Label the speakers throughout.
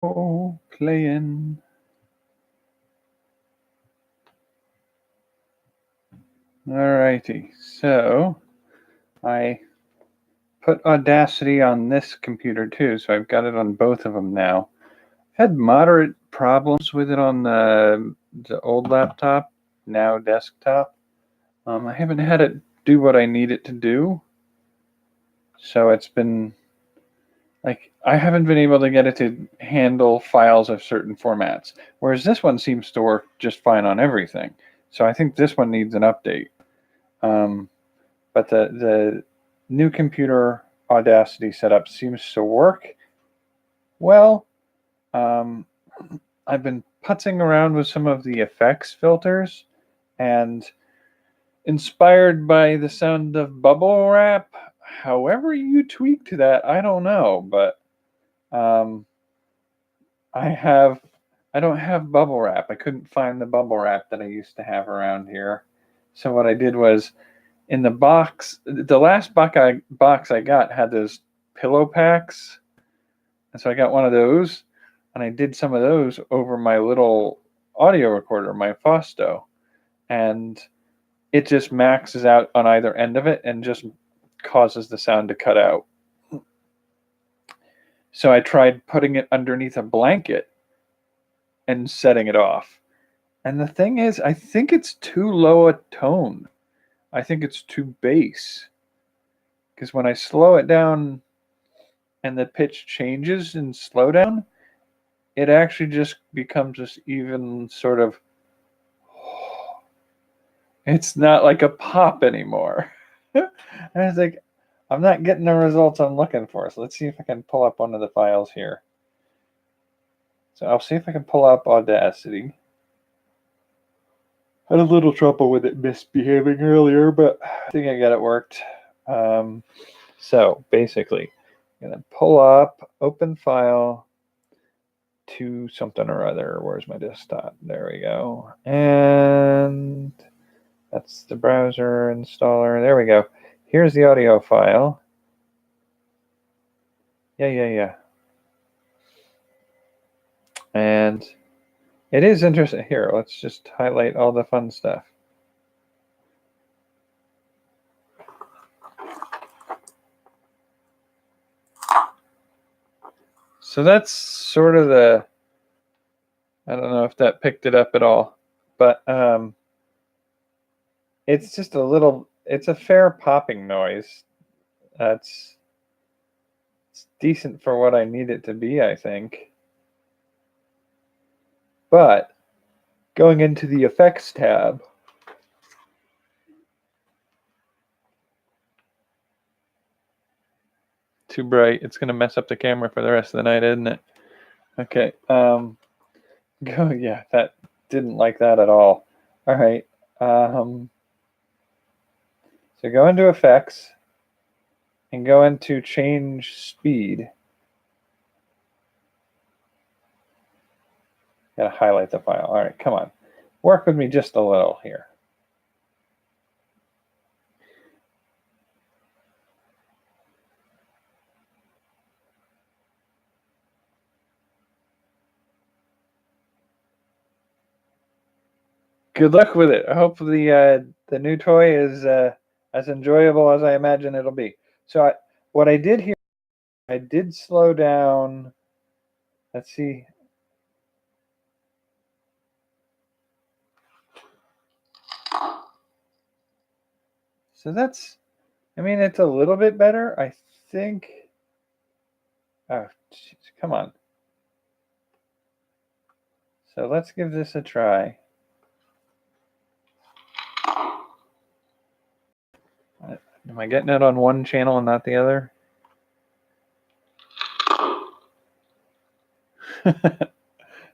Speaker 1: Oh, playing. Alrighty, so I put Audacity on this computer too, so I've got it on both of them now. Had moderate problems with it on the old laptop, now desktop. I haven't had it do what I need it to do, so it's been like I haven't been able to get it to handle files of certain formats, whereas this one seems to work just fine on everything. So I think this one needs an update. Um, but the new computer Audacity setup seems to work well. Um, I've been putzing around with some of the effects filters, and inspired by the sound of bubble wrap. However you tweaked that, I don't know, but um, I don't have bubble wrap. I couldn't find the bubble wrap that I used to have around here. So what I did was in the box, the last box I got had those pillow packs, and so I got one of those, and I did some of those over my little audio recorder, my Fosto, and it just maxes out on either end of it and just causes the sound to cut out. So I tried putting it underneath a blanket and setting it off. And the thing is, I think it's too low a tone. I think it's too bass. Because when I slow it down and the pitch changes in slowdown, it actually just becomes this even sort of. It's not like a pop anymore. And I was like, I'm not getting the results I'm looking for. So let's see if I can pull up one of the files here. So I'll see if I can pull up Audacity. Had a little trouble with it misbehaving earlier, but I think I got it worked. So basically, I'm going to pull up, open file to something or other. Where's my desktop? There we go. And that's the browser installer. There we go. Here's the audio file. Yeah. And it is interesting. Here, let's just highlight all the fun stuff. So that's sort of the, I don't know if that picked it up at all, but it's just a little, it's a fair popping noise. It's decent for what I need it to be, I think. But going into the effects tab, too bright. It's going to mess up the camera for the rest of the night, isn't it? Okay. Yeah, that didn't like that at all. All right. So go into effects and go into change speed. Gotta highlight the file. All right, come on. Work with me just a little here. Good luck with it. I hope the new toy is as enjoyable as I imagine it'll be. So what I did here, I did slow down. Let's see. So that's, I mean, it's a little bit better. I think. Oh, geez, come on. So let's give this a try. Am I getting it on one channel and not the other?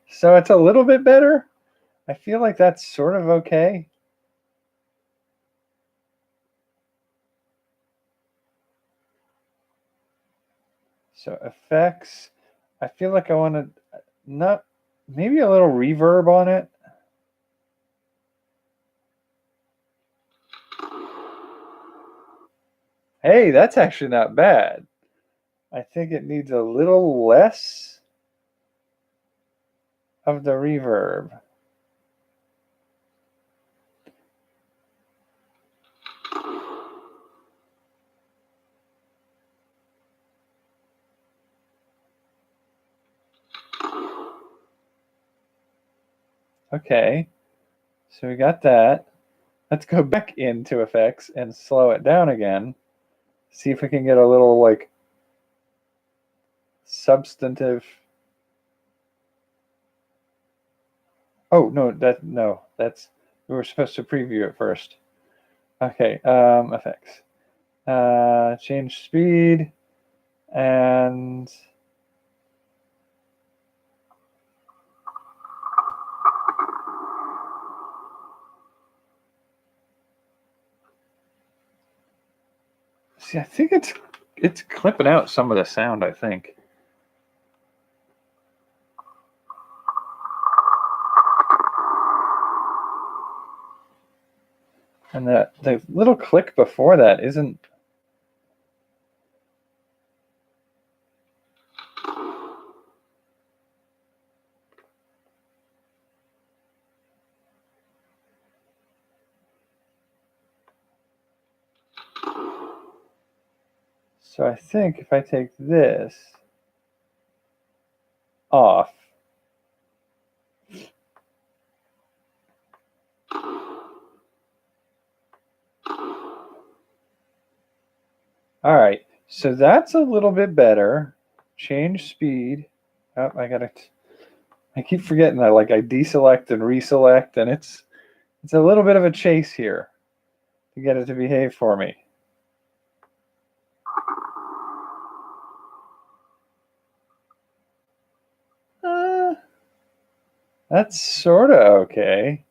Speaker 1: So it's a little bit better. I feel like that's sort of okay. So effects, I feel like I want to not maybe a little reverb on it. Hey, that's actually not bad. I think it needs a little less. of the reverb. Okay, so we got that. Let's go back into effects and slow it down again. See if we can get a little like substantive. Oh no, that's we were supposed to preview it first. Okay, effects. Change speed and see, I think it's clipping out some of the sound, I think. And the little click before that isn't. So I think if I take this off, all right, so that's a little bit better. Change speed. Oh, I keep forgetting that. Like I deselect and reselect, and it's a little bit of a chase here to get it to behave for me. That's sort of okay.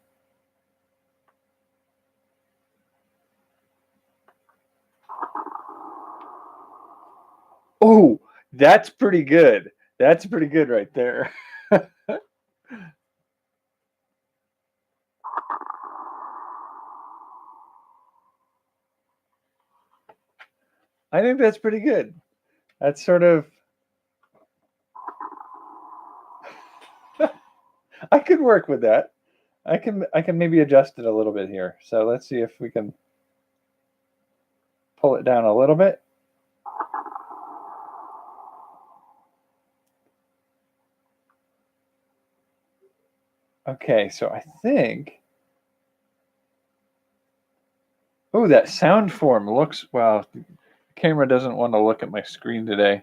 Speaker 1: Oh, that's pretty good. That's pretty good right there. I think that's pretty good. That's sort of. I could work with that. I can maybe adjust it a little bit here. So let's see if we can pull it down a little bit. Okay, so I think. Oh, that sound form looks, well, the camera doesn't want to look at my screen today.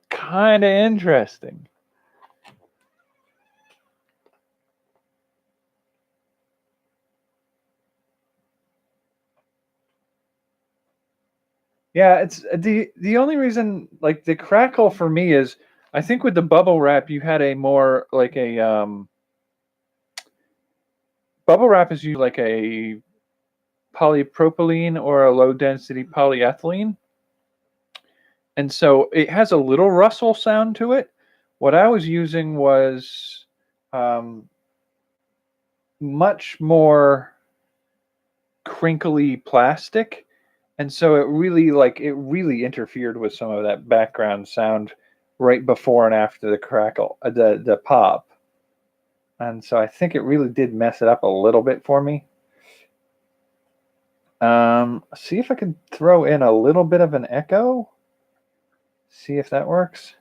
Speaker 1: Kind of interesting. Yeah, it's the only reason like the crackle for me is I think with the bubble wrap you had a more like a bubble wrap is usually like a polypropylene or a low density polyethylene. And so it has a little rustle sound to it. What I was using was much more crinkly plastic. And so it really interfered with some of that background sound right before and after the crackle, the pop. And so I think it really did mess it up a little bit for me. See if I can throw in a little bit of an echo. See if that works.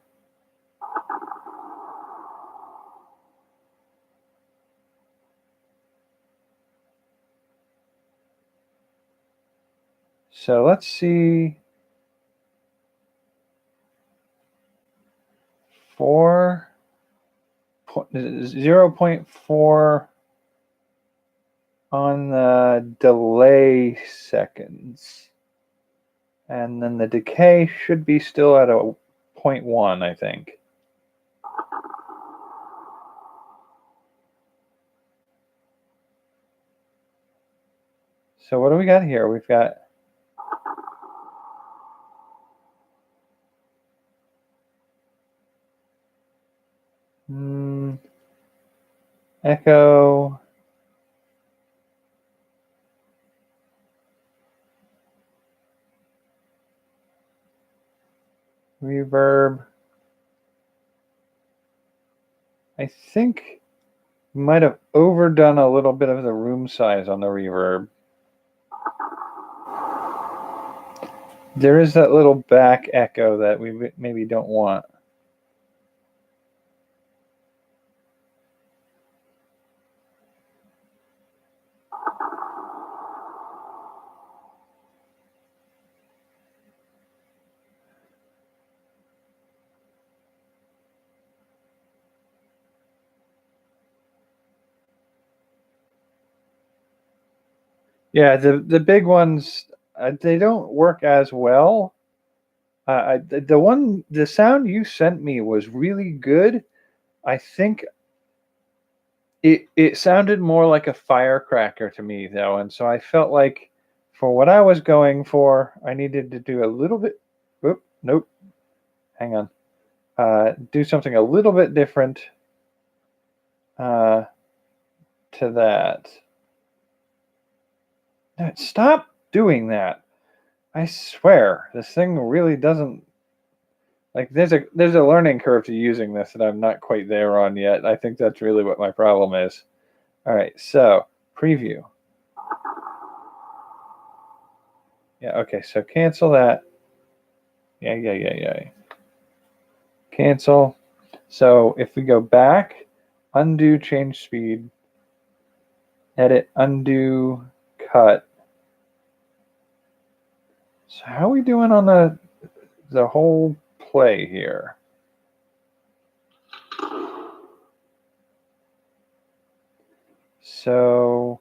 Speaker 1: So let's see. 0.4 on the delay seconds. And then the decay should be still at a 0.1, I think. So what do we got here? We've got echo. reverb. I think we might have overdone a little bit of the room size on the reverb. There is that little back echo that we maybe don't want. Yeah, the big ones, they don't work as well. The sound you sent me was really good. I think it sounded more like a firecracker to me though, and so I felt like for what I was going for, I needed to do a little bit. Oop, nope. Hang on. Do something a little bit different to that. Stop doing that. I swear, this thing really doesn't like there's a learning curve to using this that I'm not quite there on yet. I think that's really what my problem is. All right, so preview. Yeah, okay, so cancel that. Yeah. Cancel. So if we go back, undo, change speed, edit, undo, cut. So how are we doing on the whole play here? So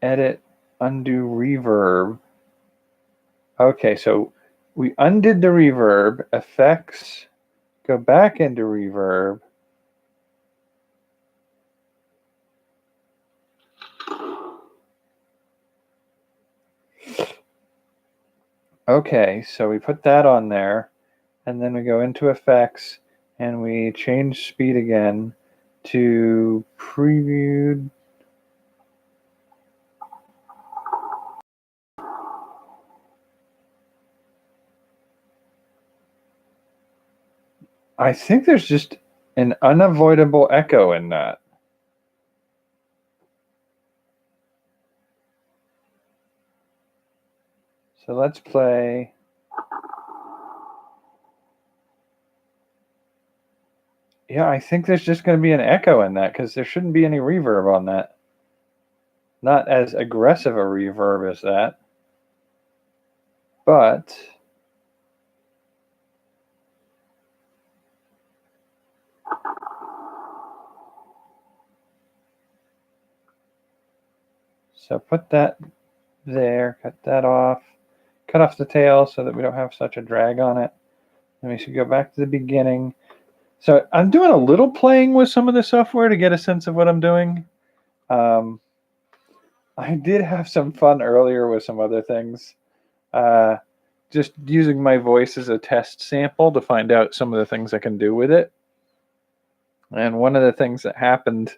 Speaker 1: edit, undo, reverb. Okay, so we undid the reverb, effects, go back into reverb. Okay, so we put that on there, and then we go into effects, and we change speed again to previewed. I think there's just an unavoidable echo in that. So let's play. Yeah, I think there's just going to be an echo in that because there shouldn't be any reverb on that. Not as aggressive a reverb as that. But so put that there, cut that off, cut off the tail so that we don't have such a drag on it. And we should go back to the beginning. So I'm doing a little playing with some of the software to get a sense of what I'm doing. I did have some fun earlier with some other things. Just using my voice as a test sample to find out some of the things I can do with it. And one of the things that happened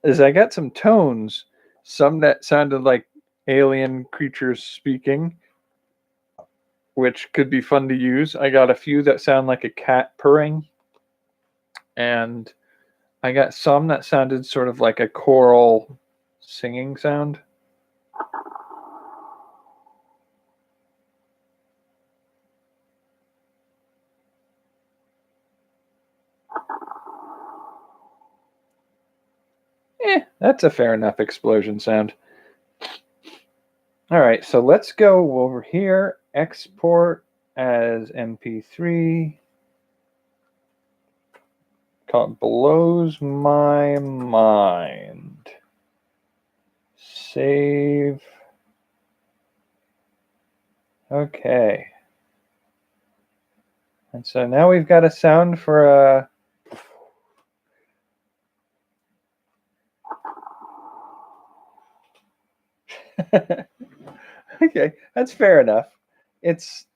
Speaker 1: is I got some tones, some that sounded like alien creatures speaking, which could be fun to use. I got a few that sound like a cat purring, and I got some that sounded sort of like a choral singing sound. That's a fair enough explosion sound. All right, so let's go over here, export as MP3. Call it Blows My Mind. Save. Okay. And so now we've got a sound for a okay, that's fair enough. It's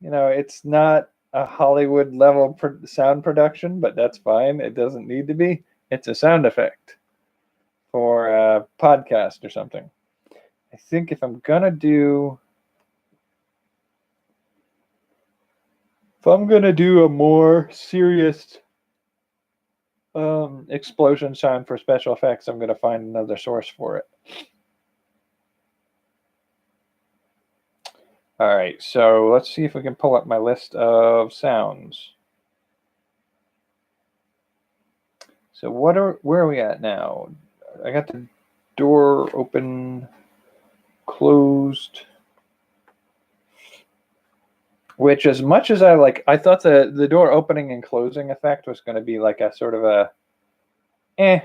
Speaker 1: it's not a Hollywood level sound production, but that's fine. It doesn't need to be. It's a sound effect for a podcast or something. I think if I'm gonna do If I'm going to do a more serious explosion sound for special effects, I'm going to find another source for it. All right, so let's see if we can pull up my list of sounds. So where are we at now? I got the door open, closed. Which, as much as I thought the door opening and closing effect was going to be like a sort of a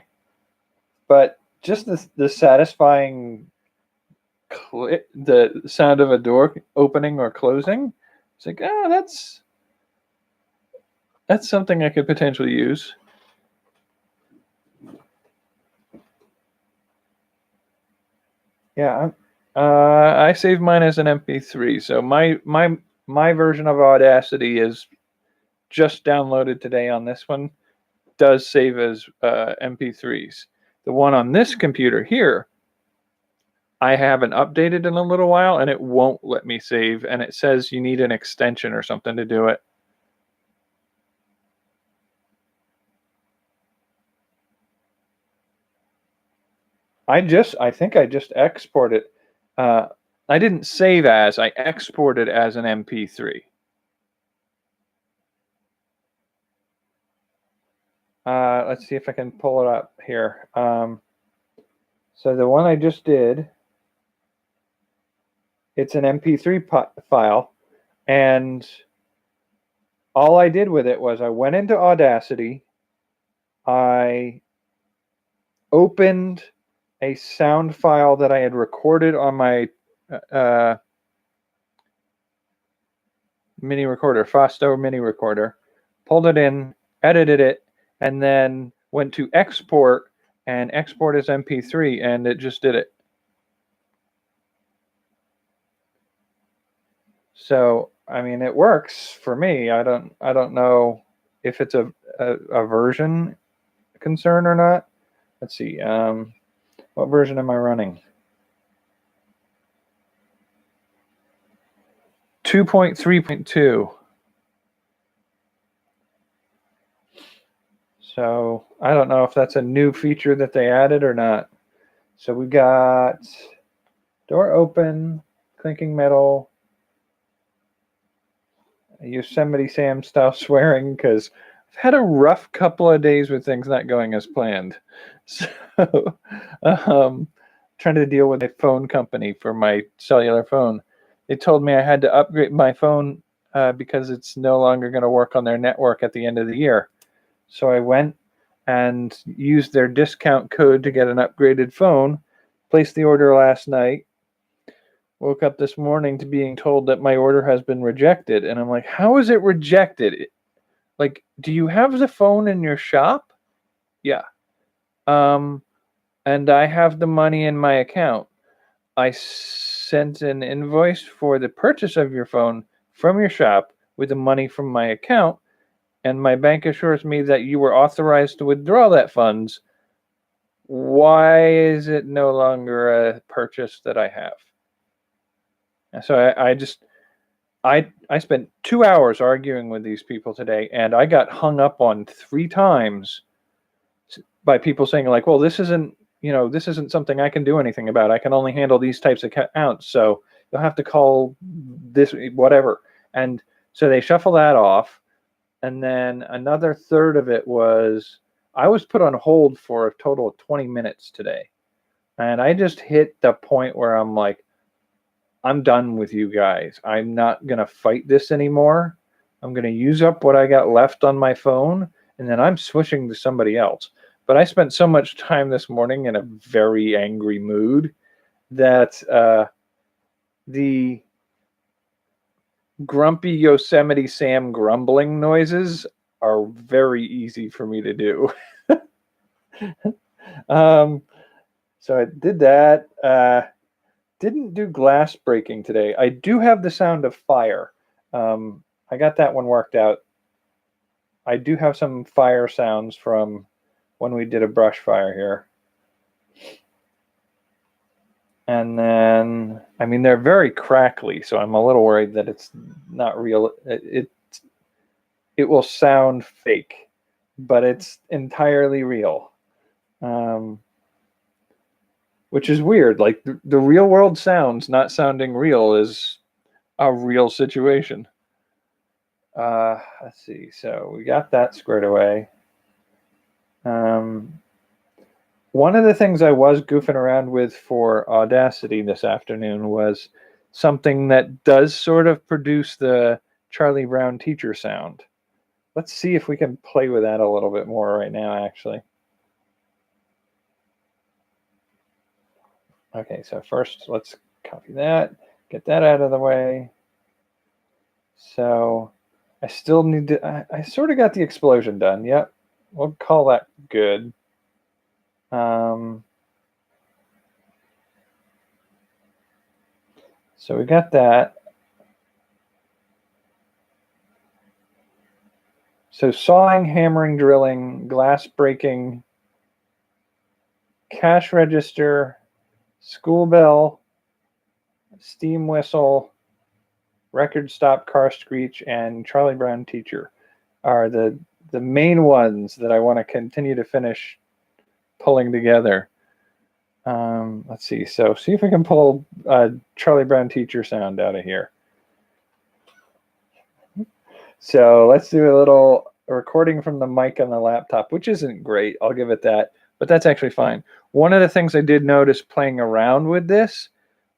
Speaker 1: but just the satisfying the sound of a door opening or closing, it's like, oh, that's something I could potentially use. Yeah, I saved mine as an MP3, so my version of Audacity is just downloaded today on this one. Does save as MP3s. The one on this computer here, I haven't updated in a little while, and it won't let me save, and it says you need an extension or something to do it. I think I just exported. I didn't save as, I exported as an MP3. Let's see if I can pull it up here. So the one I just did, it's an MP3 file, and all I did with it was I went into Audacity, I opened a sound file that I had recorded on my mini recorder, Fosto mini recorder, pulled it in, edited it, and then went to export and export as MP3, and it just did it. So, I mean, it works for me. I don't know if it's a version concern or not. Let's see. What version am I running? 2.3.2. So I don't know if that's a new feature that they added or not. So we got door open, clinking metal, Yosemite Sam style swearing, because I've had a rough couple of days with things not going as planned. So trying to deal with a phone company for my cellular phone. They told me I had to upgrade my phone because it's no longer going to work on their network at the end of the year. So I went and used their discount code to get an upgraded phone, placed the order last night, woke up this morning to being told that my order has been rejected. And I'm like, how is it rejected? Like, do you have the phone in your shop? Yeah. And I have the money in my account. I sent an invoice for the purchase of your phone from your shop with the money from my account, and my bank assures me that you were authorized to withdraw that funds. Why is it no longer a purchase that I have? So I spent 2 hours arguing with these people today, and I got hung up on 3 times by people saying like, well, this isn't something I can do anything about. I can only handle these types of accounts, so you'll have to call this whatever. And so they shuffle that off, and then another third of it was I was put on hold for a total of 20 minutes today, and I just hit the point where I'm like, I'm done with you guys. I'm not going to fight this anymore. I'm going to use up what I got left on my phone, and then I'm switching to somebody else. But I spent so much time this morning in a very angry mood that the grumpy Yosemite Sam grumbling noises are very easy for me to do. So I did that. Didn't do glass breaking today. I do have the sound of fire. I got that one worked out. I do have some fire sounds from when we did a brush fire here. And then, I mean, they're very crackly, so I'm a little worried that it's not real. it will sound fake, but it's entirely real. Which is weird. Like the real world sounds not sounding real is a real situation. Let's see. So we got that squared away. One of the things I was goofing around with for Audacity this afternoon was something that does sort of produce the Charlie Brown teacher sound. Let's see if we can play with that a little bit more right now, actually. Okay, so first let's copy that, get that out of the way. So I still need to, I sort of got the explosion done. Yep, we'll call that good. So we got that. So sawing, hammering, drilling, glass breaking, cash register, school bell, steam whistle, record stop, car screech, and Charlie Brown teacher are the main ones that I want to continue to finish pulling together. Let's see. So see if we can pull a Charlie Brown teacher sound out of here. So let's do a little recording from the mic on the laptop, which isn't great. I'll give it that, but that's actually fine. One of the things I did notice playing around with this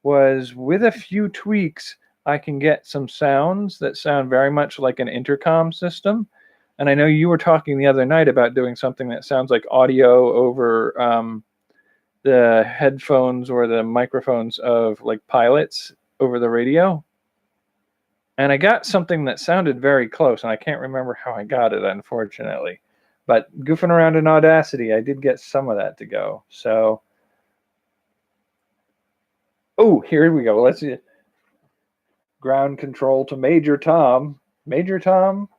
Speaker 1: was with a few tweaks, I can get some sounds that sound very much like an intercom system. And I know you were talking the other night about doing something that sounds like audio over the headphones or the microphones of like pilots over the radio. And I got something that sounded very close, and I can't remember how I got it, unfortunately. But goofing around in Audacity, I did get some of that to go. So, oh, here we go. Let's see. Ground control to Major Tom. Major Tom.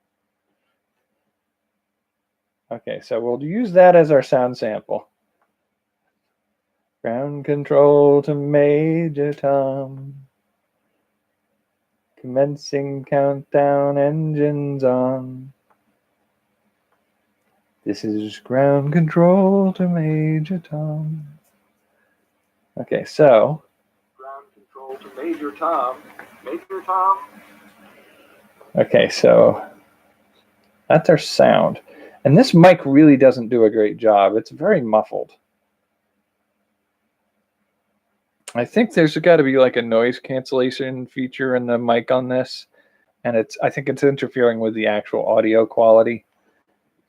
Speaker 1: Okay, so we'll use that as our sound sample. Ground control to Major Tom. Commencing countdown, engines on. This is ground control to Major Tom. Okay, so. Ground control to Major Tom. Major Tom. Okay, so that's our sound. And this mic really doesn't do a great job. It's very muffled. I think there's got to be like a noise cancellation feature in the mic on this, and I think it's interfering with the actual audio quality.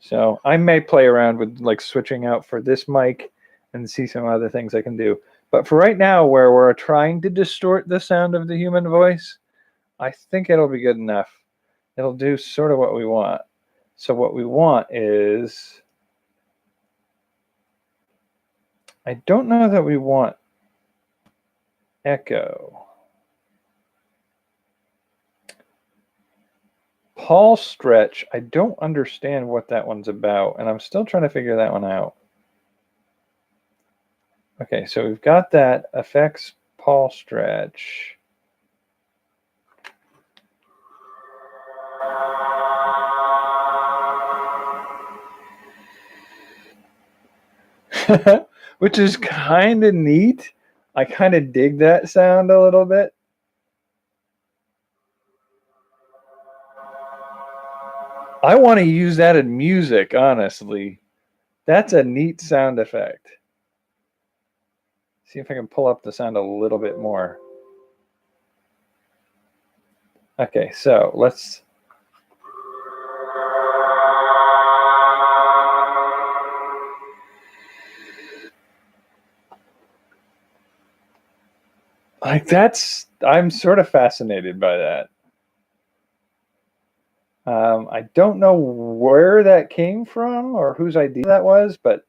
Speaker 1: So I may play around with like switching out for this mic and see some other things I can do. But for right now, where we're trying to distort the sound of the human voice, I think it'll be good enough. It'll do sort of what we want. So what we want is, I don't know that we want echo. Paul Stretch, I don't understand what that one's about, and I'm still trying to figure that one out. Okay, so we've got that. Effects, Paul Stretch. Which is kind of neat. I kind of dig that sound a little bit. I want to use that in music, honestly. That's a neat sound effect. See if I can pull up the sound a little bit more. Okay, so let's. Like that's, I'm sort of fascinated by that. I don't know where that came from or whose idea that was, but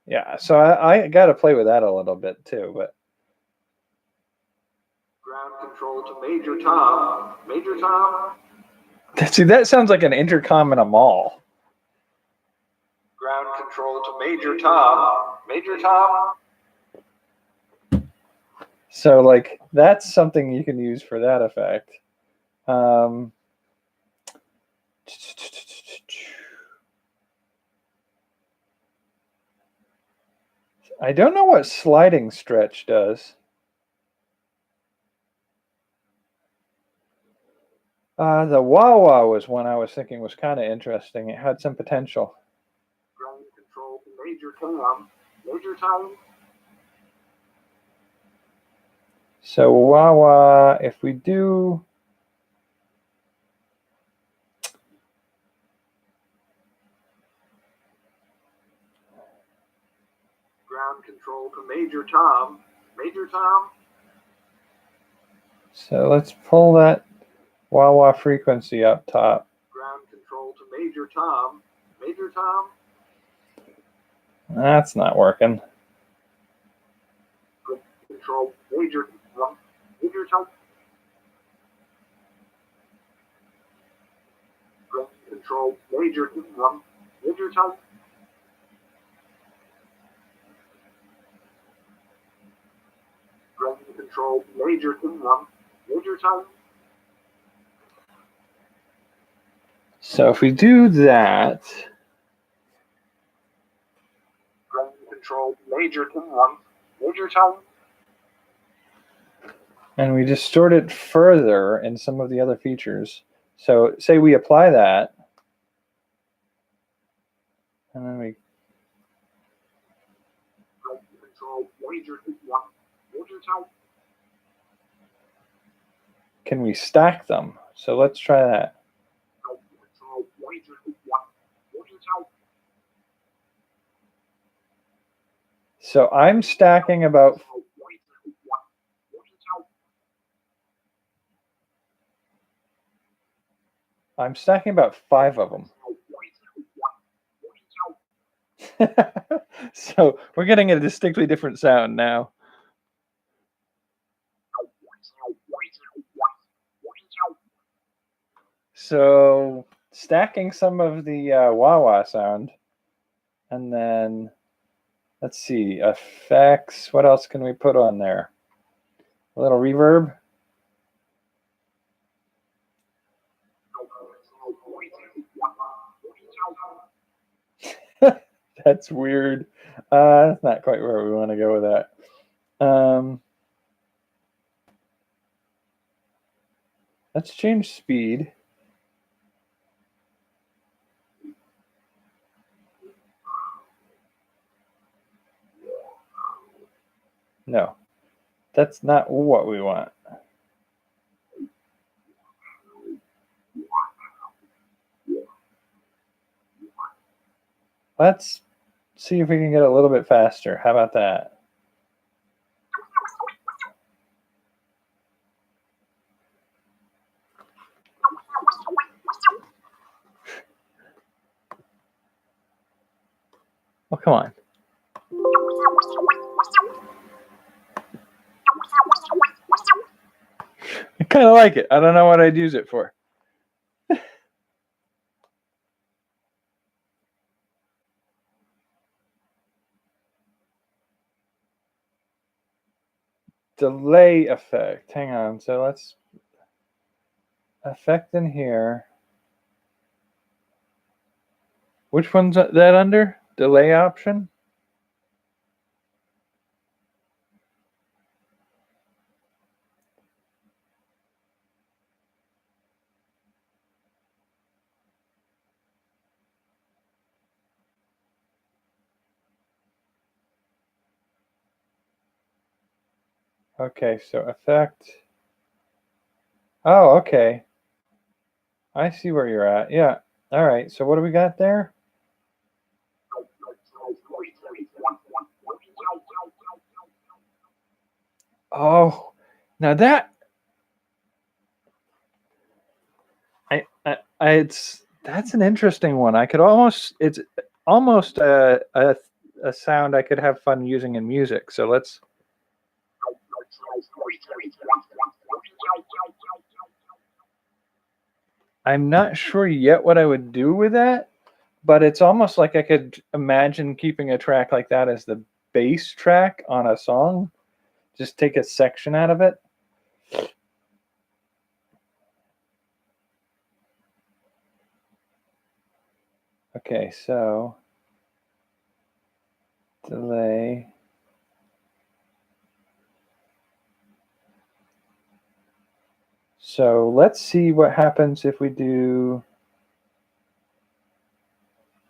Speaker 1: yeah, so I got to play with that a little bit too. But ground control to Major Tom. Major Tom. See, that sounds like an intercom in a mall. Ground control to Major Tom. Major Tom. So like that's something you can use for that effect. I don't know what sliding stretch does. The wah-wah was one I was thinking was kind of interesting. It had some potential.
Speaker 2: Ground control major tom, major tom.
Speaker 1: So wah-wah, if we do
Speaker 2: ground control to major tom, major tom.
Speaker 1: So let's pull that wah-wah frequency up top.
Speaker 2: Ground control to major tom, major tom.
Speaker 1: That's not working.
Speaker 2: Control major tom, major tom. Ground control major tom, major tom. Ground control major tom, major tom.
Speaker 1: So if we do that,
Speaker 2: ground control major tom, major tom.
Speaker 1: and we distort it further in some of the other features. So say we apply that, and then we
Speaker 2: control major tom, major tom.
Speaker 1: Can we stack them? So let's try that.
Speaker 2: Control major tom, major tom.
Speaker 1: So I'm stacking about I'm stacking about 5 of them. So we're getting a distinctly different sound now. So stacking some of the wah-wah sound, and then let's see, effects. What else can we put on there? A little reverb. That's weird. That's not quite where we want to go with that. Let's change speed. No, that's not what we want. Let's see if we can get a little bit faster. How about that? Oh, come on. I kind of like it. I don't know what I'd use it for. Delay effect. Hang on. So let's effect in here. Which one's that under? Delay option? Okay, so effect. Oh, okay. I see where you're at. Yeah. All right. So what do we got there? Oh, now that that's an interesting one. I could almost it's almost a sound I could have fun using in music. So let's. I'm not sure yet what I would do with that, but it's almost like I could imagine keeping a track like that as the bass track on a song. just take a section out of it. Okay, so delay. So let's see what happens if we do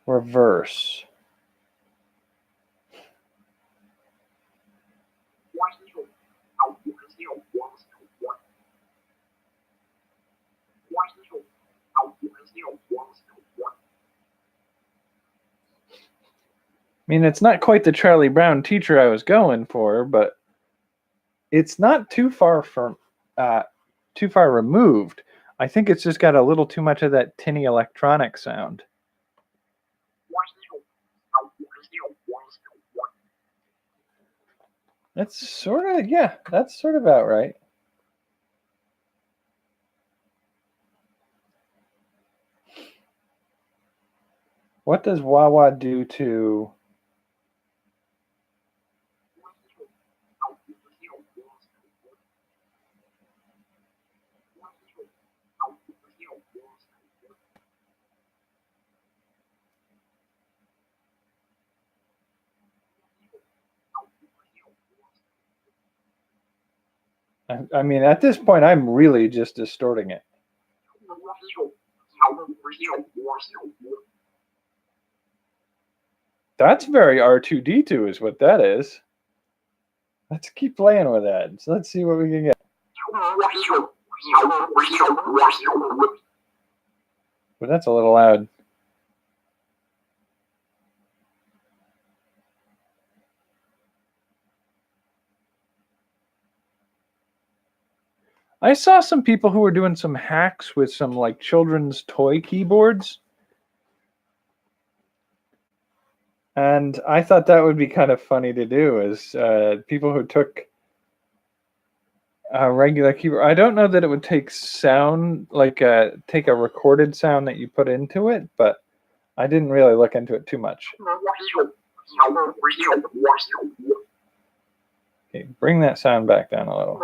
Speaker 1: reverse. I mean, it's not quite the Charlie Brown teacher I was going for, but it's not too far removed. I think it's just got a little too much of that tinny electronic sound. That's sort of, yeah, that's sort of about right. What does wah wah do to... I mean, at this point, I'm really just distorting it. That's very R2-D2 is what that is. Let's keep playing with that. So let's see what we can get. But that's a little loud. I saw some people who were doing some hacks with some like children's toy keyboards. And I thought that would be kind of funny to do, is people who took a regular keyboard. I don't know that it would take sound, like take a recorded sound that you put into it, but I didn't really look into it too much. Okay, bring that sound back down a little.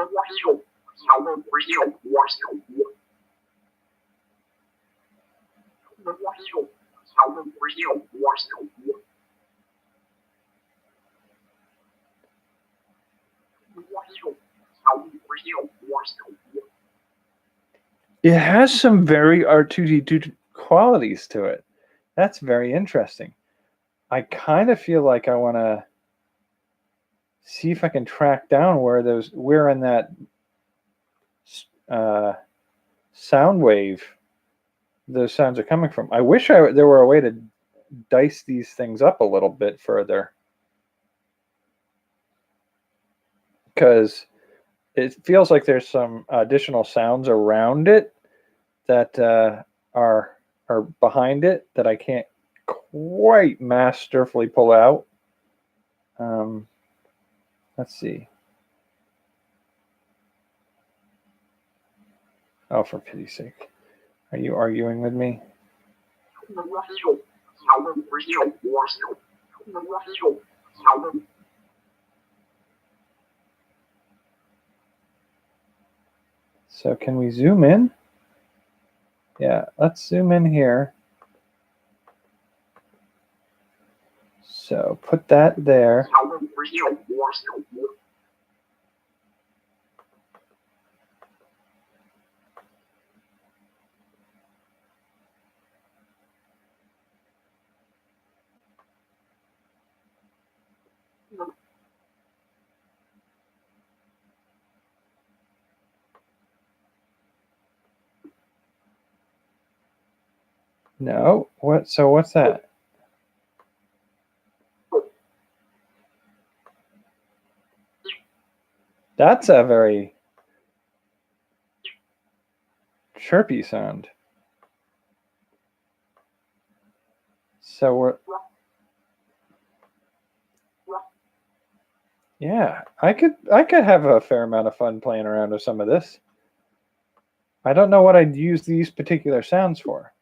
Speaker 1: It has some very R2-D2 qualities to it. That's very interesting. I kind of feel like I want to see if I can track down where in that sound wave those sounds are coming from. I wish there were a way to dice these things up a little bit further, because it feels like there's some additional sounds around it that are behind it that I can't quite masterfully pull out. Let's see. Oh, for pity's sake. Are you arguing with me? So can we zoom in? Yeah, let's zoom in here. So put that there. No, so what's that? That's a very chirpy sound. So yeah, I could have a fair amount of fun playing around with some of this. I don't know what I'd use these particular sounds for.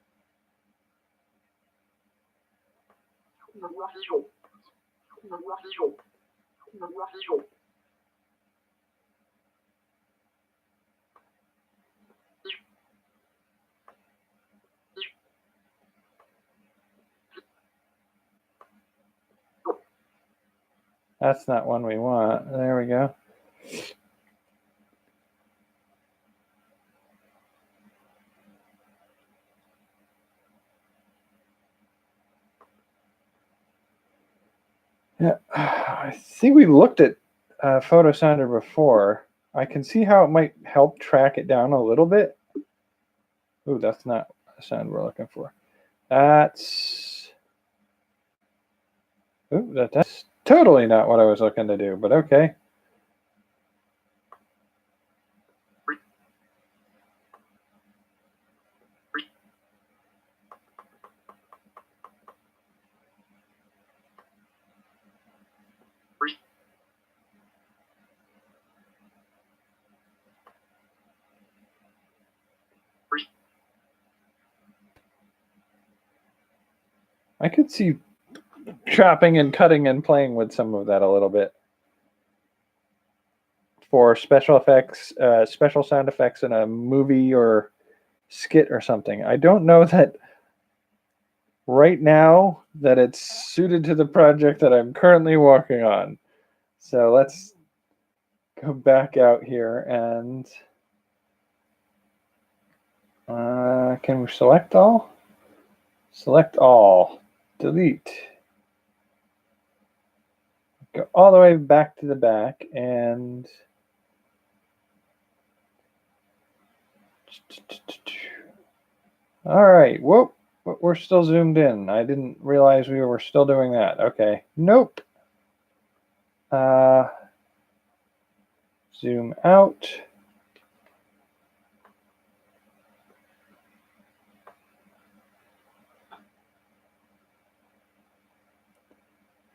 Speaker 1: That's not one we want. There we go. Yeah, I think we looked at Photosounder before. I can see how it might help track it down a little bit. Ooh, that's not the sound we're looking for. That's totally not what I was looking to do, but okay. I could see chopping and cutting and playing with some of that a little bit for special effects, special sound effects in a movie or skit or something. I don't know that right now that it's suited to the project that I'm currently working on. So let's go back out here and can we select all? Select all. Delete. Go all the way back to the back and all right. Whoop. We're still zoomed in. I didn't realize we were still doing that. Okay. Nope. Zoom out.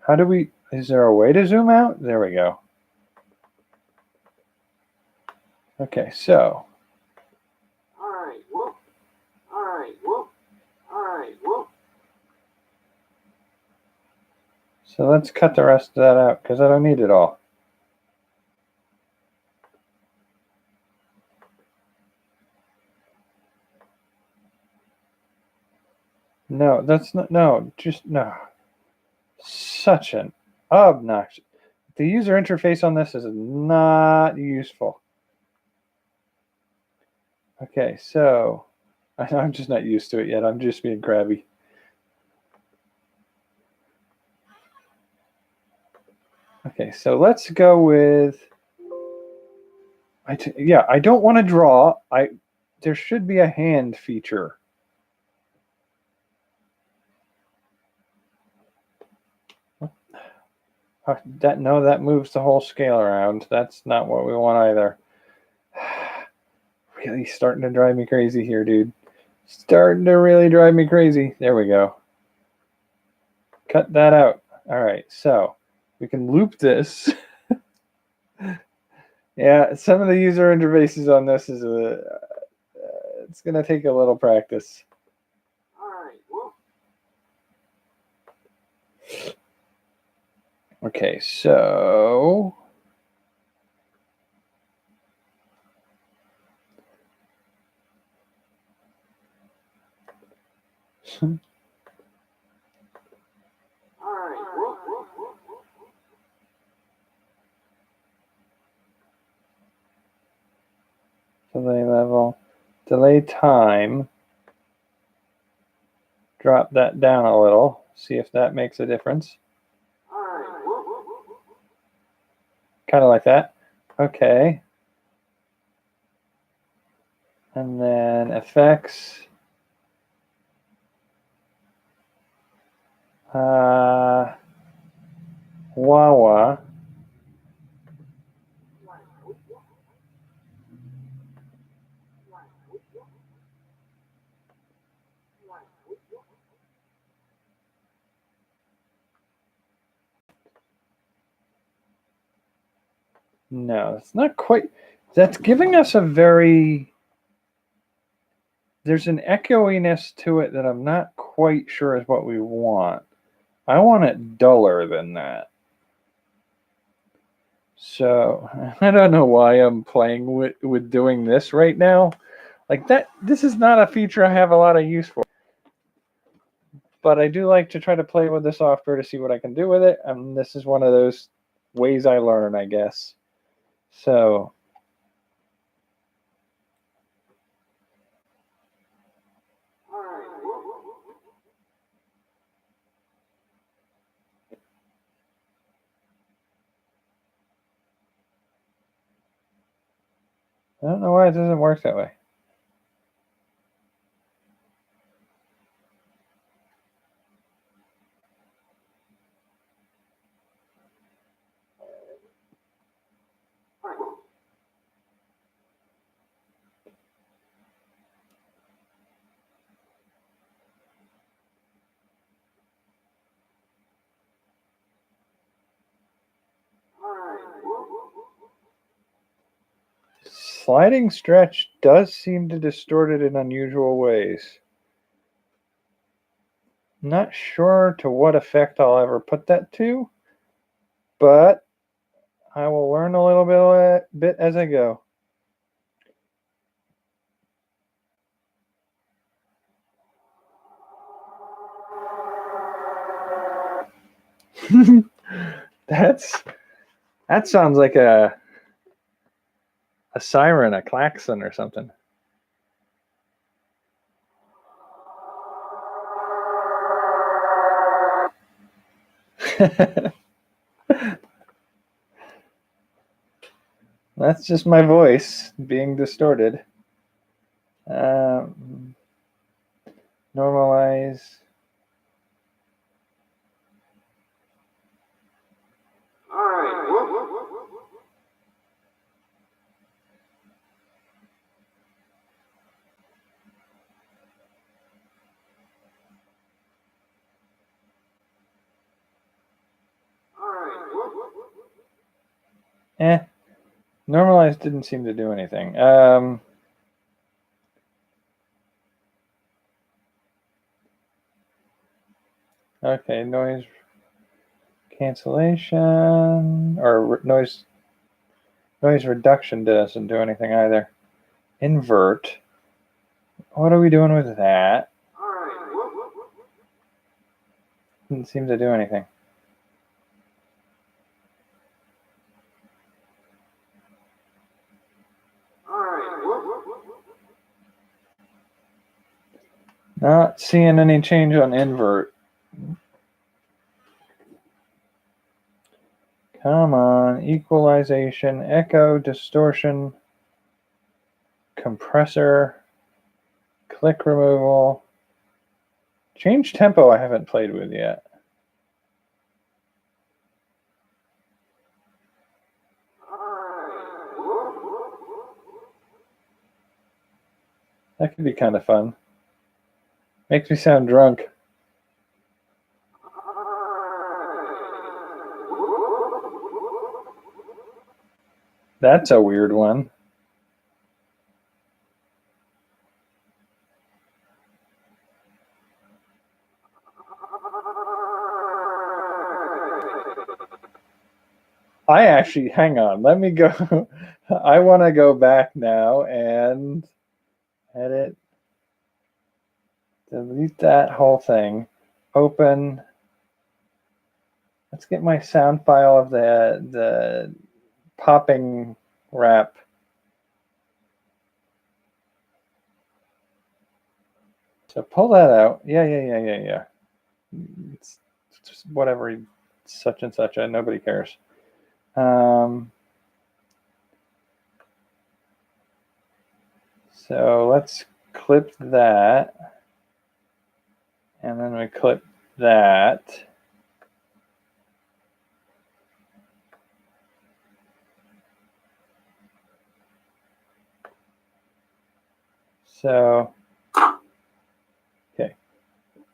Speaker 1: How do we, is there a way to zoom out? There we go. Okay, so.
Speaker 2: All right, whoop. All right, whoop. All right, whoop.
Speaker 1: So let's cut the rest of that out because I don't need it all. No, that's not, no, just no. Such an obnoxious. The user interface on this is not useful. Okay, so I'm just not used to it yet. I'm just being crabby. Okay, so let's go with. Yeah, I don't want to draw. There should be a hand feature. That moves the whole scale around. That's not what we want either. Really starting to drive me crazy here, dude. Starting to really drive me crazy. There we go. Cut that out. All right, so we can loop this. Yeah, some of the user interfaces on this is it's gonna take a little practice.
Speaker 2: All right, whoop.
Speaker 1: Okay, so
Speaker 2: All right, whoop, whoop, whoop, whoop.
Speaker 1: delay level, delay time. Drop that down a little. See if that makes a difference.
Speaker 2: All right, whoop, whoop, whoop.
Speaker 1: Kind of like that. Okay. And then effects. Wawa. No, it's not quite. That's giving us a very. There's an echoiness to it that I'm not quite sure is what we want. I want it duller than that. So I don't know why I'm playing with doing this right now. Like that, this is not a feature I have a lot of use for. But I do like to try to play with the software to see what I can do with it. And this is one of those ways I learn, I guess. So I don't know why it doesn't work that way. Sliding stretch does seem to distort it in unusual ways. Not sure to what effect I'll ever put that to, but I will learn a little bit as I go. That sounds like a siren, a klaxon or something. That's just my voice being distorted. Normalize. Normalize didn't seem to do anything. Okay, noise cancellation or noise reduction doesn't do anything either. Invert. What are we doing with that? Didn't seem to do anything. Not seeing any change on invert. Come on, equalization, echo, distortion, compressor, click removal. Change tempo I haven't played with yet. That could be kind of fun. Makes me sound drunk. That's a weird one. I actually, hang on, let me go. I want to go back now and edit, delete that whole thing, open. Let's get my sound file of the popping rap. So pull that out. Yeah. It's just whatever, such and such. Nobody cares. So let's clip that. And then we clip that. So, okay,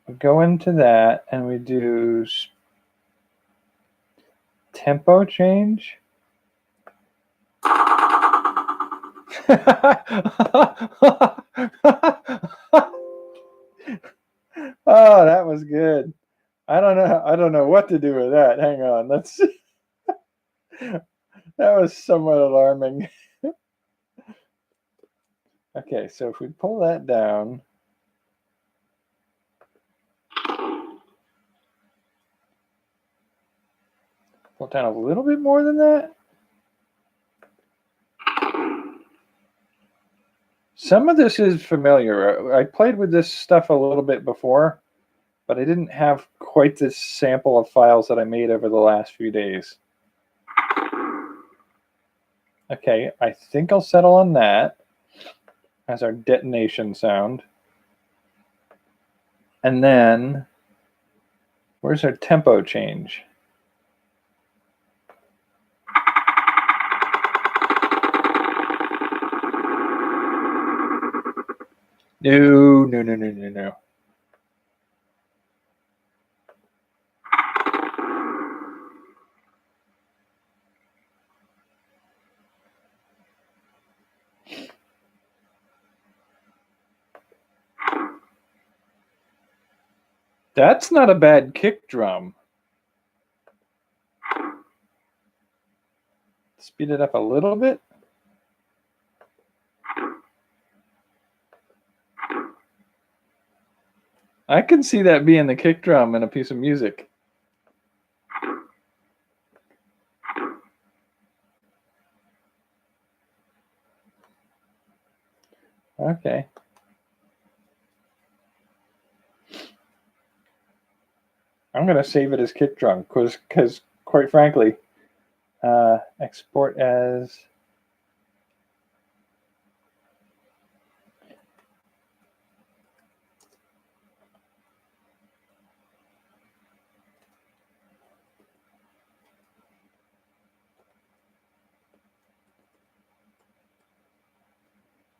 Speaker 1: we go into that and we do tempo change. Oh, that was good. I don't know what to do with that. Hang on. Let's that was somewhat alarming. Okay, so if we pull that down, Pull it down a little bit more than that. Some of this is familiar. I played with this stuff a little bit before, but I didn't have quite this sample of files that I made over the last few days. Okay, I think I'll settle on that as our detonation sound. And then, where's our tempo change? No. That's not a bad kick drum. Speed it up a little bit. I can see that being the kick drum in a piece of music. Okay. I'm going to save it as kick drum because quite frankly, export as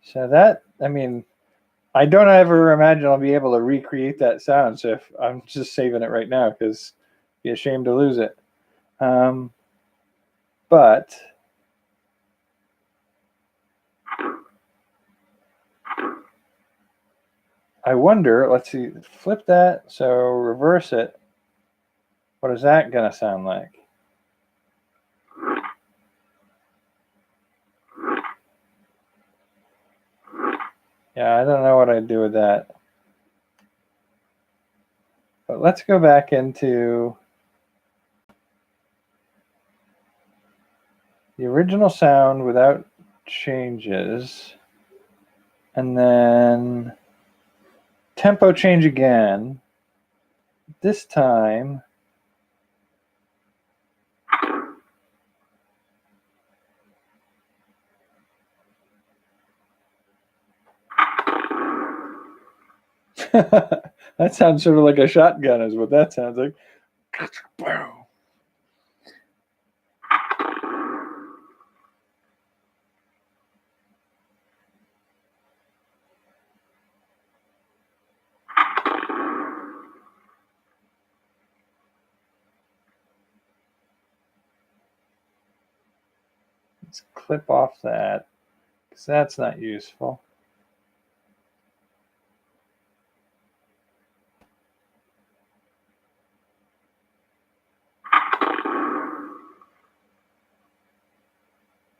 Speaker 1: so that, I mean, I don't ever imagine I'll be able to recreate that sound. So if I'm just saving it right now because I'd be ashamed to lose it. But I wonder, let's see, flip that. So reverse it. What is that going to sound like? Yeah, I don't know what I'd do with that. But let's go back into the original sound without changes. And then tempo change again. This time, that sounds sort of like a shotgun is what that sounds like. Let's clip off that because that's not useful.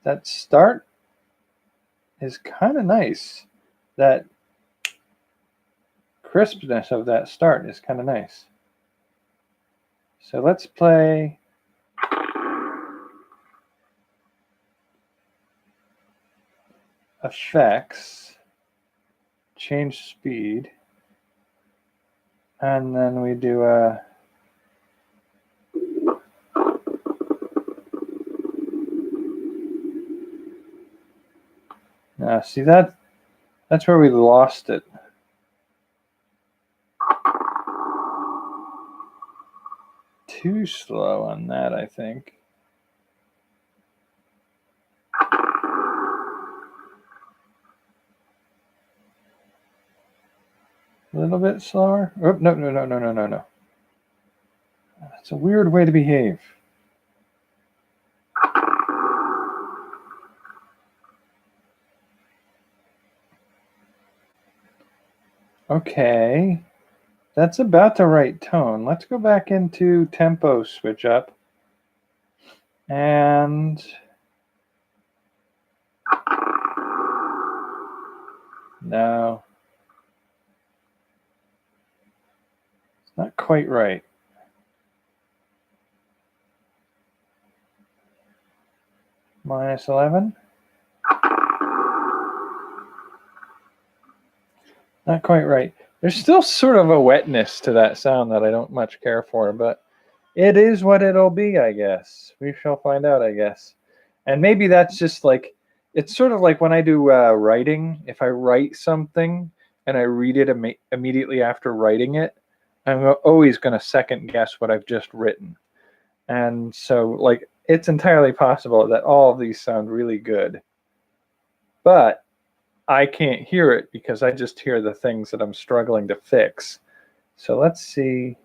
Speaker 1: That start is kind of nice. That crispness of that start is kind of nice. So let's play effects, change speed, and then we do a now see that's where we lost it. Too slow on that, I think. A little bit slower. Oh, no. That's a weird way to behave. Okay. That's about the right tone. Let's go back into tempo switch up. And no. It's not quite right. minus 11. Not quite right. There's still sort of a wetness to that sound that I don't much care for, but it is what it'll be, I guess. We shall find out, I guess. And maybe that's just like, it's sort of like when I do writing. If I write something and I read it immediately after writing it, I'm always going to second guess what I've just written. And so, like, it's entirely possible that all of these sound really good. But I can't hear it because I just hear the things that I'm struggling to fix. So let's see.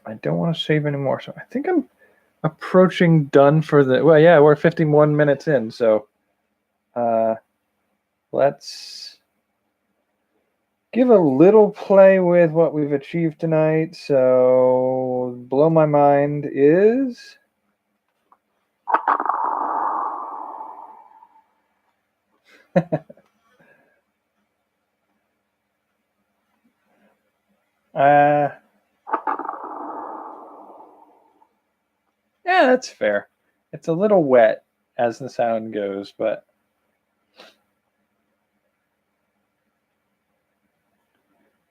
Speaker 1: I don't want to save anymore. So I think I'm approaching done for the, well, yeah, we're 51 minutes in. So let's give a little play with what we've achieved tonight. So Blow My Mind is... yeah, that's fair. It's a little wet as the sound goes, but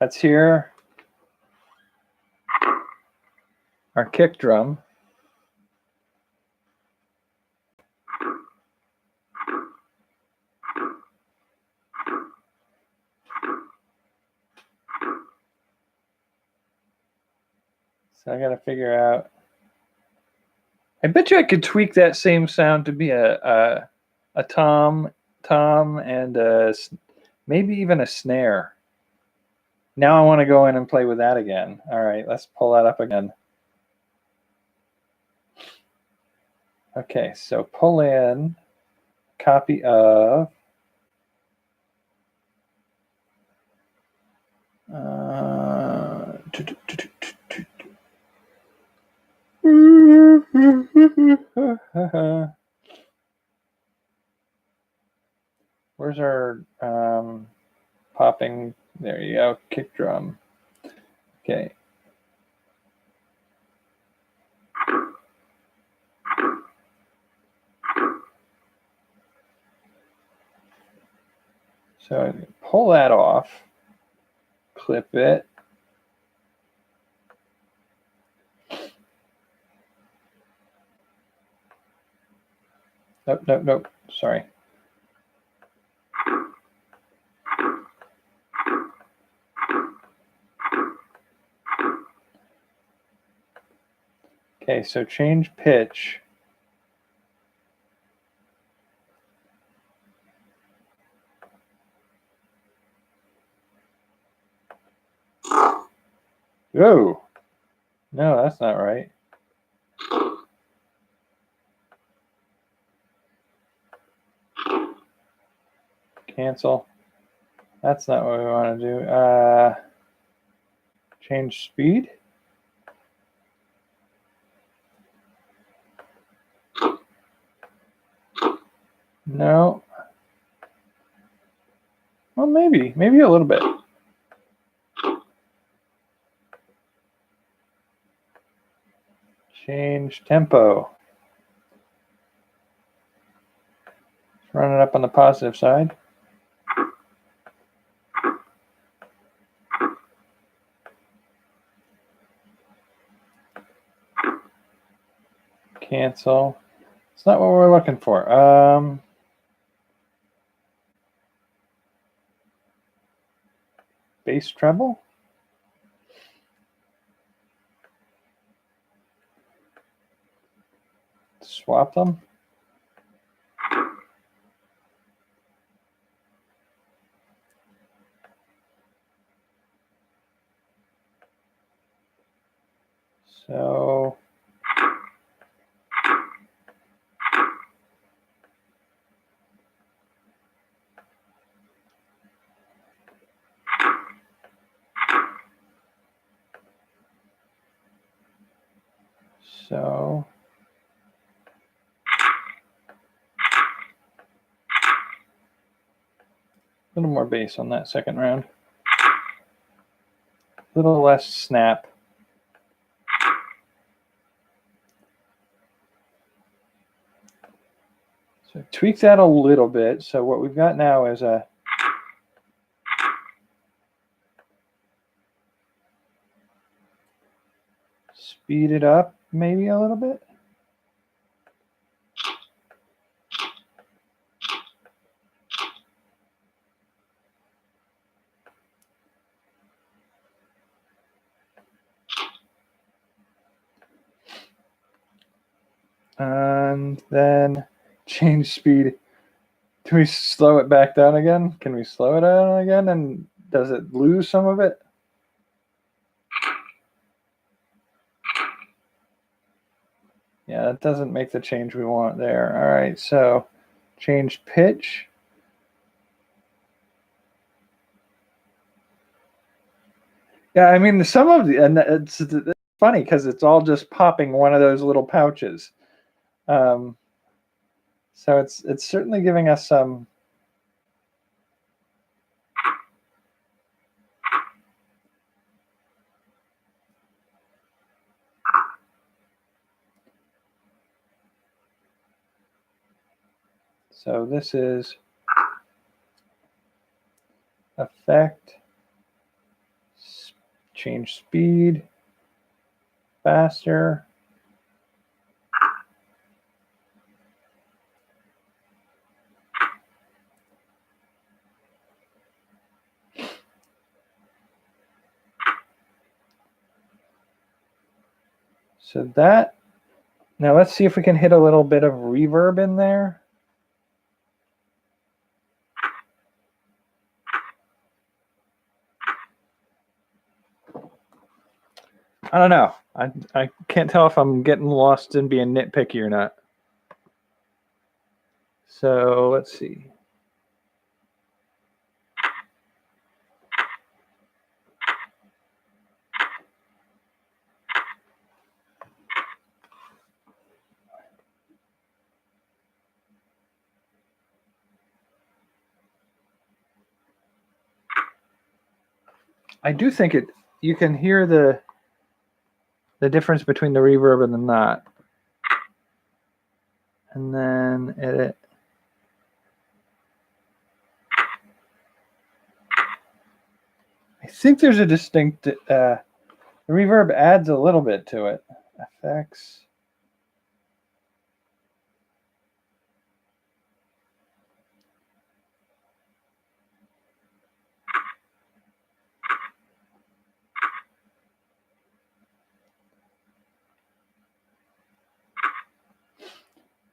Speaker 1: let's hear our kick drum. So I got to figure out. I bet you I could tweak that same sound to be a tom and maybe even a snare. Now I want to go in and play with that again. All right, let's pull that up again. Okay, so pull in copy of where's our popping? There you go, kick drum. Okay. So pull that off, clip it. Nope. Sorry. Okay, so change pitch. Oh, no, that's not right. Cancel. That's not what we want to do. Change speed. No. Well, maybe a little bit. Change tempo. Run it up on the positive side. Cancel. It's not what we're looking for. Bass treble. Swap them. So a little more bass on that second round. A little less snap. So tweak that a little bit. So what we've got now is a speed it up maybe a little bit. And then change speed. Can we slow it back down again? Can we slow it down again? And does it lose some of it? Yeah, that doesn't make the change we want there. All right, so change pitch. Yeah, I mean, some of the, and it's funny because it's all just popping one of those little pouches. So it's certainly giving us some. So this is effect, change speed, faster. So that, now let's see if we can hit a little bit of reverb in there. I don't know. I can't tell if I'm getting lost in being nitpicky or not. So let's see. I do think you can hear the difference between the reverb and the not. And then edit. I think there's a distinct, the reverb adds a little bit to it. Effects.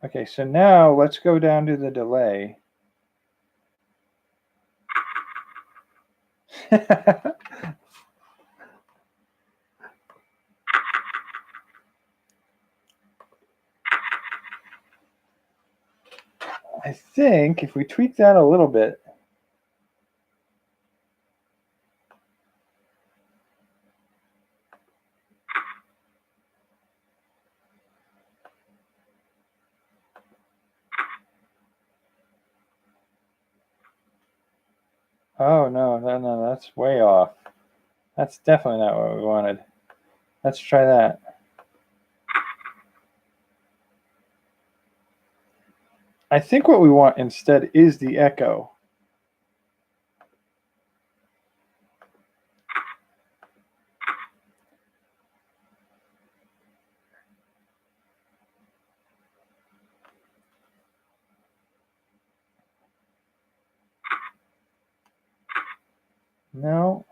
Speaker 1: Okay, so now let's go down to the delay. I think if we tweak that a little bit, oh no, that's way off. That's definitely not what we wanted. Let's try that. I think what we want instead is the echo. No.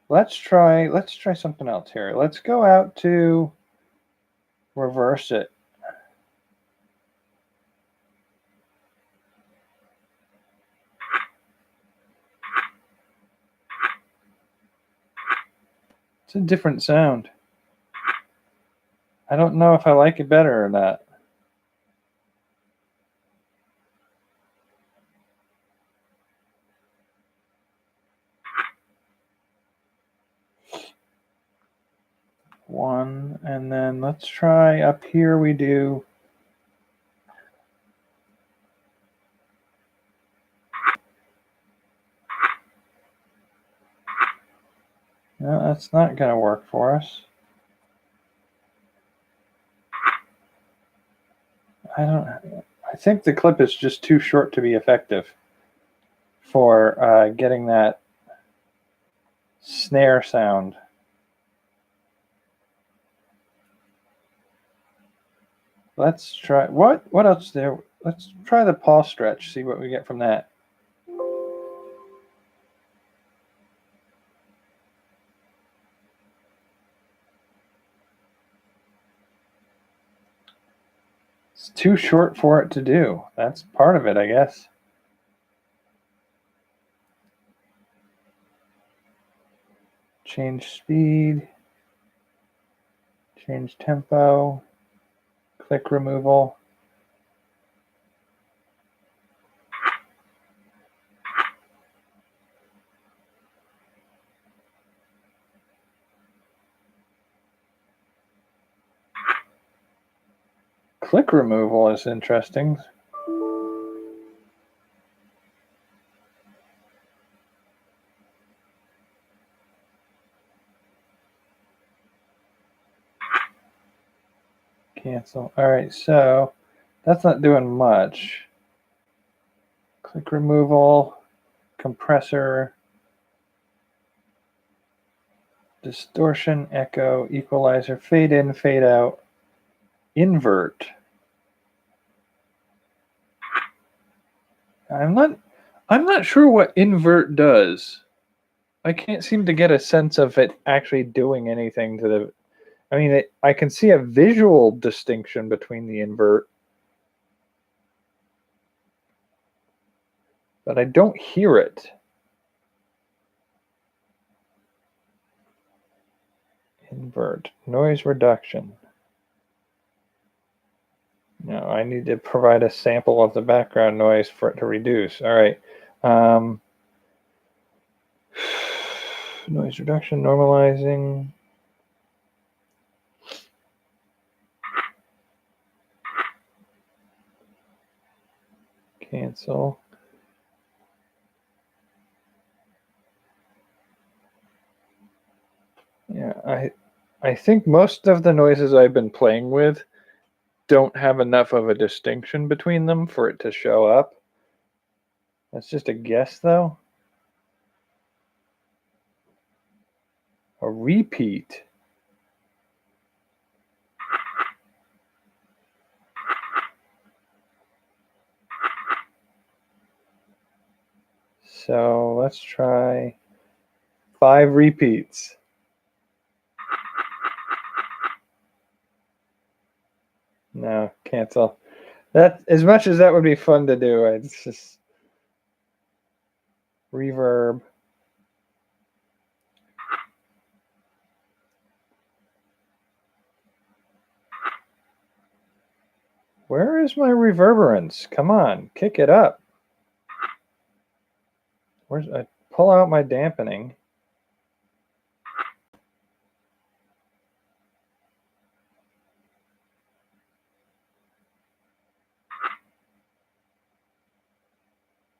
Speaker 1: Let's try something else here. Let's go out to reverse it. It's a different sound. I don't know if I like it better or not. One, and then let's try up here we do No, that's not going to work for us. I think the clip is just too short to be effective for getting that snare sound. Let's try, what else there? Let's try the paw stretch, see what we get from that. It's too short for it to do. That's part of it, I guess. Change speed, change tempo, click removal. Click removal is interesting. Cancel. All right, so that's not doing much. Click removal, compressor, distortion, echo, equalizer, fade in, fade out, invert. I'm not sure what invert does. I can't seem to get a sense of it actually doing anything to the. I mean, I can see a visual distinction between the invert, but I don't hear it. Invert, noise reduction. No, I need to provide a sample of the background noise for it to reduce. All right. Noise reduction, normalizing. Cancel. Yeah, I think most of the noises I've been playing with don't have enough of a distinction between them for it to show up. That's just a guess, though. A repeat. So let's try 5 repeats. No, cancel. That, as much as that would be fun to do, it's just reverb. Where is my reverberance? Come on, kick it up. I pull out my dampening.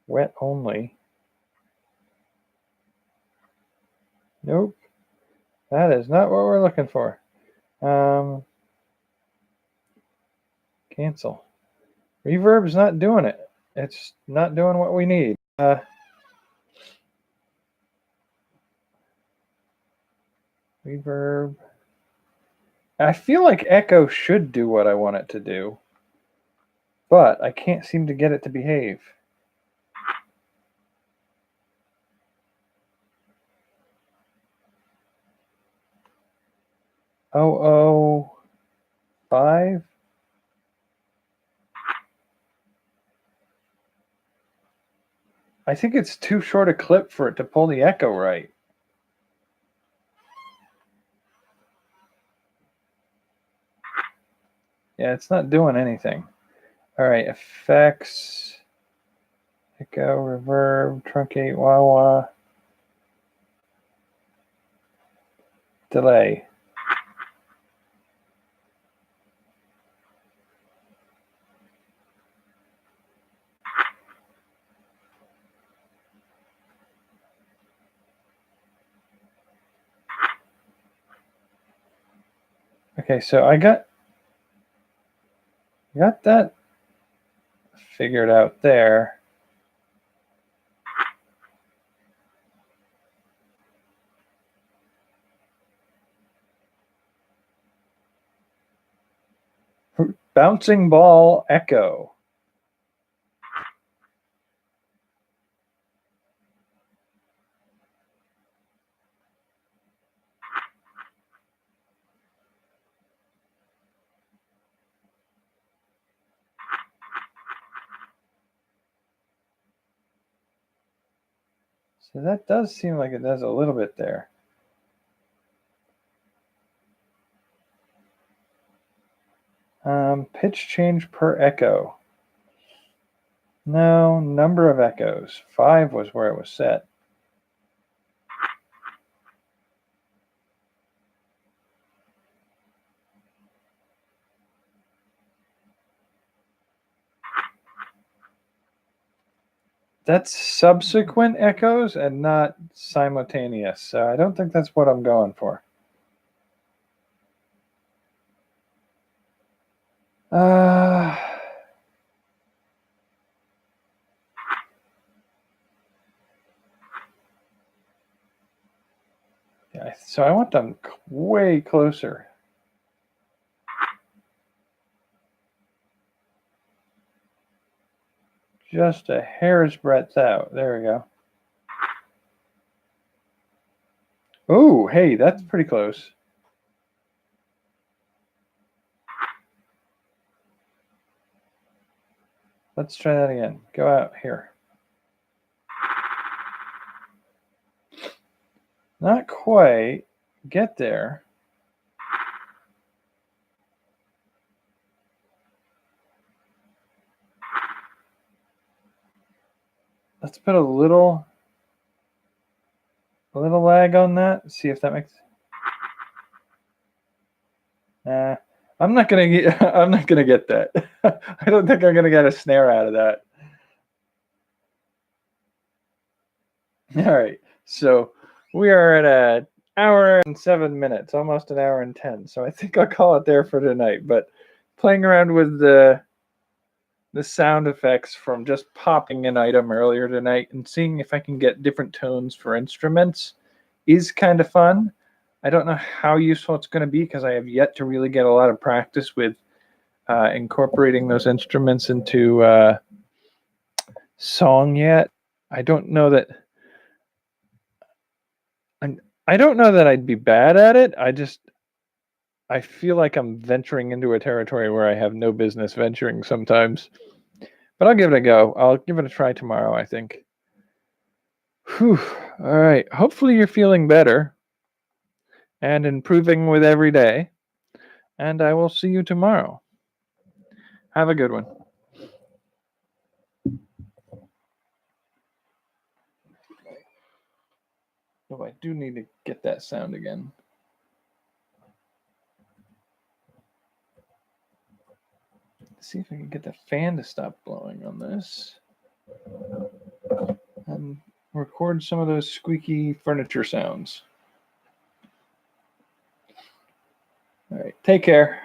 Speaker 1: Wet only. Nope. That is not what we're looking for. Cancel. Reverb's not doing it. It's not doing what we need. Reverb. I feel like echo should do what I want it to do, but I can't seem to get it to behave. Oh, 5. I think it's too short a clip for it to pull the echo right. Yeah, it's not doing anything. All right, effects, echo, reverb, truncate, wah-wah, delay. Okay, so I got that figured out there. Bouncing ball echo. So that does seem like it does a little bit there. Pitch change per echo. No, number of echoes. 5 was where it was set. That's subsequent echoes and not simultaneous. So I don't think that's what I'm going for. Yeah, so I want them way closer. Just a hair's breadth out. There we go. Oh, hey, that's pretty close. Let's try that again. Go out here. Not quite. Get there. Let's put a little lag on that. See if that makes. I'm not gonna get. I'm not gonna get that. I don't think I'm gonna get a snare out of that. All right. So we are at an hour and 7 minutes, almost an hour and 10. So I think I'll call it there for tonight. But playing around with the sound effects from just popping an item earlier tonight and seeing if I can get different tones for instruments is kind of fun. I don't know how useful it's going to be because I have yet to really get a lot of practice with incorporating those instruments into song yet. I don't know that I'd be bad at it. I feel like I'm venturing into a territory where I have no business venturing sometimes. But I'll give it a go. I'll give it a try tomorrow, I think. Whew. All right. Hopefully you're feeling better and improving with every day. And I will see you tomorrow. Have a good one. Oh, I do need to get that sound again. Let's see if I can get the fan to stop blowing on this. And record some of those squeaky furniture sounds. All right. Take care.